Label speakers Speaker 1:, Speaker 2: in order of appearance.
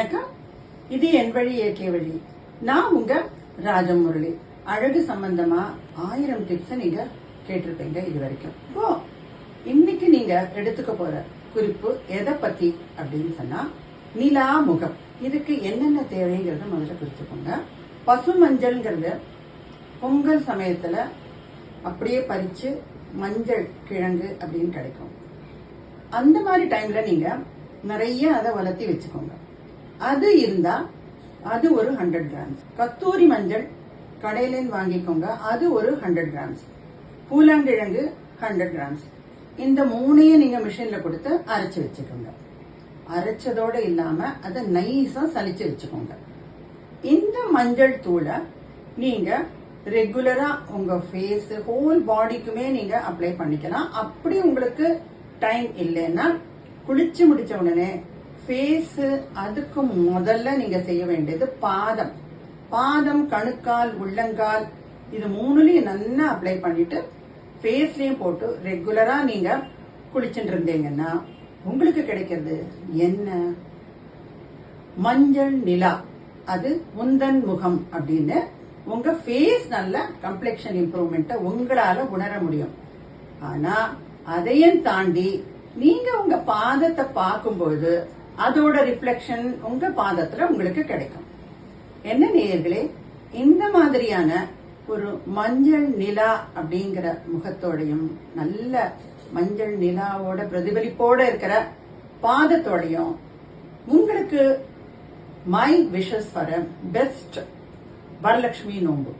Speaker 1: வணக்கம். இது என் வழி ஏகே வழி. நான் உங்க ராஜமுரளி. அழகு சம்பந்தமா 1000 டிப்ஸ் நீங்க கேட்டிருப்பீங்க இது வரைக்கும். இன்னைக்கு நீங்க எடுத்துக்க போற குறிப்பு எதை பத்தி அப்படின்னு சொன்னா நிலா முகம். இதுக்கு என்னென்ன தேவைங்கிறத முதல்ல குறிச்சுக்கோங்க. பசு மஞ்சள்ங்கிறது பொங்கல் சமயத்துல அப்படியே பறிச்சு மஞ்சள் கிழங்கு அப்படின்னு கிடைக்கும். அந்த மாதிரி டைம்ல நீங்க நிறைய அதை வளர்த்தி வச்சுக்கோங்க. அது இருந்தா அது ஒரு 100 கிராம்ஸ். கத்தூரி மஞ்சள் கடையிலேருந்து வாங்கிக்கோங்க, அது ஒரு 100 கிராம்ஸ். பூலாங்கிழங்கு 100 கிராம்ஸ். இந்த மூணையும் நீங்க மிஷின்ல கொடுத்து அரைச்சு வச்சுக்கோங்க. அரைச்சதோட இல்லாம அதை நைஸா சலிச்சு வச்சுக்கோங்க. இந்த மஞ்சள் தூளை நீங்க ரெகுலரா உங்க ஃபேஸ் ஹோல் பாடிக்குமே நீங்க அப்ளை பண்ணிக்கலாம். அப்படி உங்களுக்கு டைம் இல்லைன்னா குளிச்சு முடிச்ச உடனே ஃபேஸ் அதுக்கு முதல்ல நீங்க செய்ய வேண்டியது பாதம். பாதம், கணுக்கால், உள்ளங்கால் இது மூணுலயும் நல்லா அப்ளை பண்ணிட்டு ஃபேஸ்லயும் போட்டு ரெகுலரா நீங்க குளிச்சுட்டு இருந்தீங்கன்னா உங்களுக்கு கிடைக்கிறது என்ன? மஞ்சள் நிலா. அது உந்தன் முகம் அப்படின்னு உங்க ஃபேஸ் நல்ல கம்ப்ளெக்ஷன் இம்ப்ரூவ்மெண்ட் உங்களால உணர முடியும். ஆனா அதையும் தாண்டி நீங்க உங்க பாதத்தை பார்க்கும்போது அதோட ரிஃப்ளெக்ஷன் உங்க பாதத்துல உங்களுக்கு கிடைக்கும். என்ன நேயர்களே, இந்த மாதிரியான ஒரு மஞ்சள் நிலா அப்படிங்கிற முகத்தோடையும் நல்ல மஞ்சள் நிலாவோட பிரதிபலிப்போட இருக்கிற பாதத்தோடையும் உங்களுக்கு my wishes for best Varalakshmi நோன்பு.